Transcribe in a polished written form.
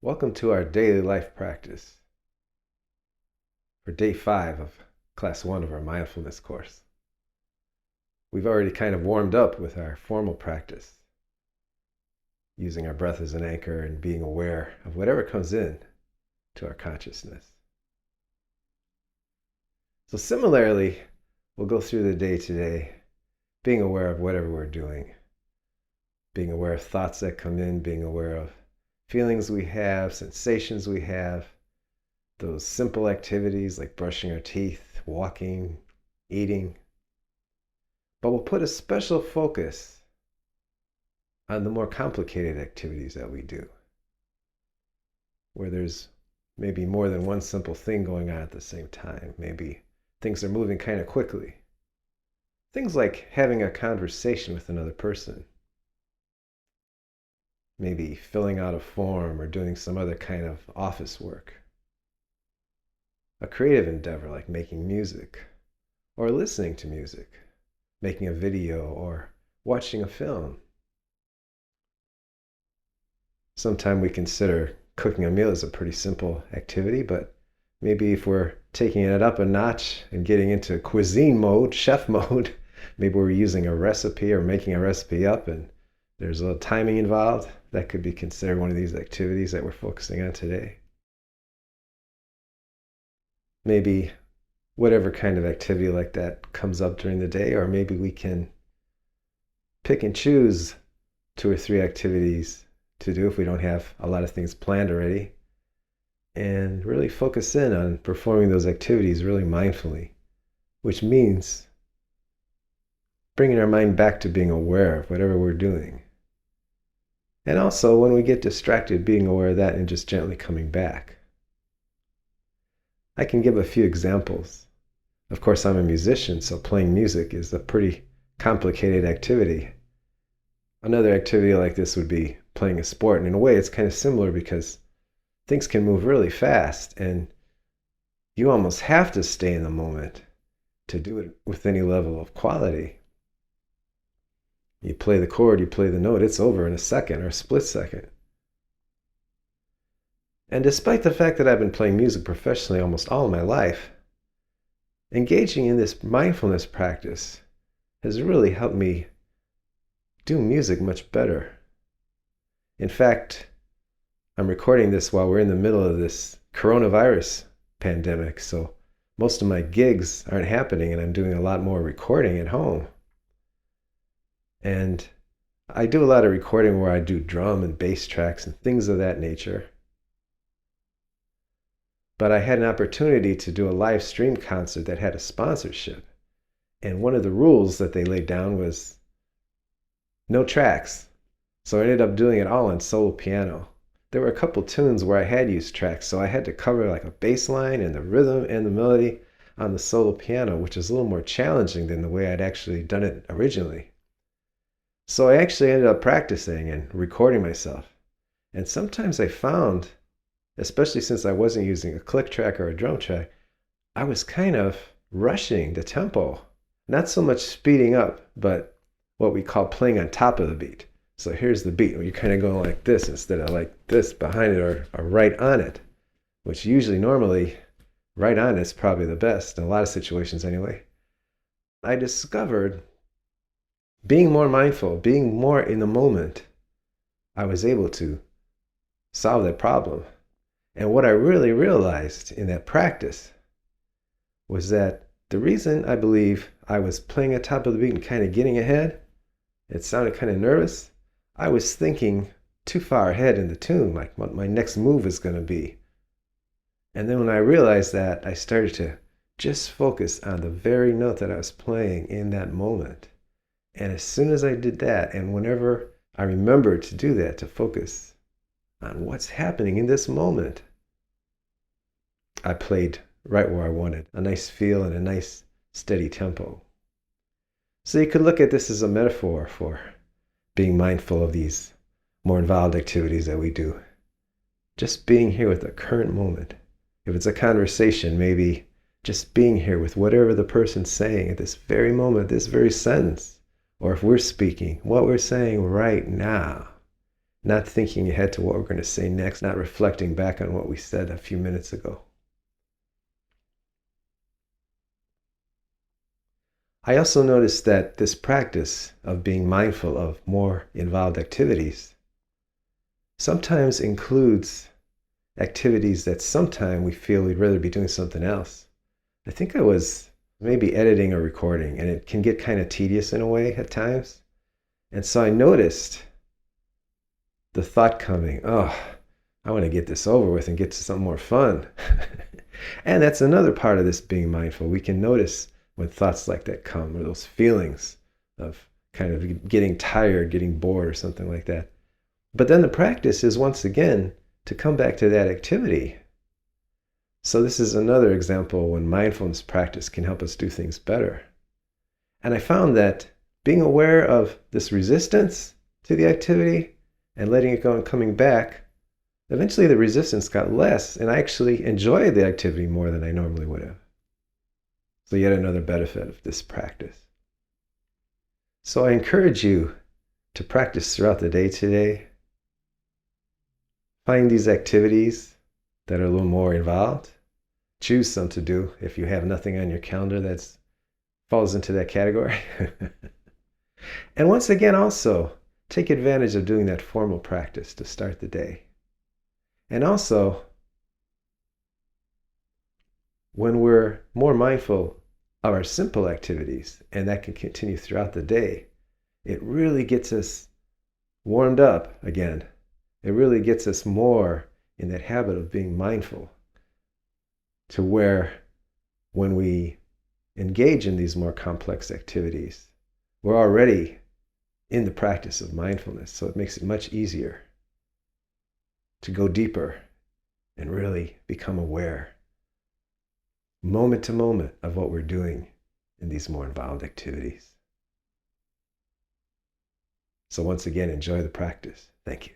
Welcome to our daily life practice for day 5 of class 1 of our mindfulness course. We've already kind of warmed up with our formal practice, using our breath as an anchor and being aware of whatever comes in to our consciousness. So similarly, we'll go through the day today, being aware of whatever we're doing, being aware of thoughts that come in, being aware of feelings we have, sensations we have, those simple activities like brushing our teeth, walking, eating. But we'll put a special focus on the more complicated activities that we do, where there's maybe more than one simple thing going on at the same time. Maybe things are moving kind of quickly. Things like having a conversation with another person. Maybe filling out a form or doing some other kind of office work. A creative endeavor like making music or listening to music, making a video or watching a film. Sometimes we consider cooking a meal as a pretty simple activity, but maybe if we're taking it up a notch and getting into cuisine mode, chef mode, maybe we're using a recipe or making a recipe up and there's a little timing involved. That could be considered one of these activities that we're focusing on today. Maybe whatever kind of activity like that comes up during the day, or maybe we can pick and choose 2 or 3 activities to do if we don't have a lot of things planned already, and really focus in on performing those activities really mindfully, which means bringing our mind back to being aware of whatever we're doing. And also, when we get distracted, being aware of that and just gently coming back. I can give a few examples. Of course, I'm a musician, so playing music is a pretty complicated activity. Another activity like this would be playing a sport, and in a way it's kind of similar because things can move really fast, and you almost have to stay in the moment to do it with any level of quality. You play the chord, you play the note, it's over in a second or a split second. And despite the fact that I've been playing music professionally almost all of my life, engaging in this mindfulness practice has really helped me do music much better. In fact, I'm recording this while we're in the middle of this coronavirus pandemic, so most of my gigs aren't happening and I'm doing a lot more recording at home. And I do a lot of recording where I do drum and bass tracks and things of that nature. But I had an opportunity to do a live stream concert that had a sponsorship. And one of the rules that they laid down was no tracks. So I ended up doing it all on solo piano. There were a couple tunes where I had used tracks, so I had to cover like a bass line and the rhythm and the melody on the solo piano, which is a little more challenging than the way I'd actually done it originally. So I actually ended up practicing and recording myself. And sometimes I found, especially since I wasn't using a click track or a drum track, I was kind of rushing the tempo. Not so much speeding up, but what we call playing on top of the beat. So here's the beat, where you're kind of going like this instead of like this behind it or right on it, which usually normally right on it's probably the best in a lot of situations anyway. I discovered being more mindful, being more in the moment, I was able to solve that problem. And what I really realized in that practice was that the reason I believe I was playing at top of the beat and kind of getting ahead, it sounded kind of nervous, I was thinking too far ahead in the tune, like what my next move is going to be. And then when I realized that, I started to just focus on the very note that I was playing in that moment. And as soon as I did that, and whenever I remembered to do that, to focus on what's happening in this moment, I played right where I wanted, a nice feel and a nice steady tempo. So you could look at this as a metaphor for being mindful of these more involved activities that we do. Just being here with the current moment. If it's a conversation, maybe just being here with whatever the person's saying at this very moment, this very sentence. Or if we're speaking, what we're saying right now. not thinking ahead to what we're going to say next, not reflecting back on what we said a few minutes ago. I also noticed that this practice of being mindful of more involved activities sometimes includes activities that sometimes we feel we'd rather be doing something else. I think I was maybe editing or recording, and it can get kind of tedious in a way at times. And so I noticed the thought coming, oh, I want to get this over with and get to something more fun. And that's another part of this being mindful. We can notice when thoughts like that come, or those feelings of kind of getting tired, getting bored, or something like that. But then the practice is, once again, to come back to that activity. So this is another example when mindfulness practice can help us do things better. And I found that being aware of this resistance to the activity and letting it go and coming back, eventually the resistance got less, and I actually enjoyed the activity more than I normally would have. So yet another benefit of this practice. So I encourage you to practice throughout the day today. Find these activities that are a little more involved. Choose some to do if you have nothing on your calendar that falls into that category. And once again, also, take advantage of doing that formal practice to start the day. And also, when we're more mindful of our simple activities, and that can continue throughout the day, it really gets us warmed up again. It really gets us more in that habit of being mindful, to where when we engage in these more complex activities, we're already in the practice of mindfulness. So it makes it much easier to go deeper and really become aware, moment to moment, of what we're doing in these more involved activities. So once again, enjoy the practice. Thank you.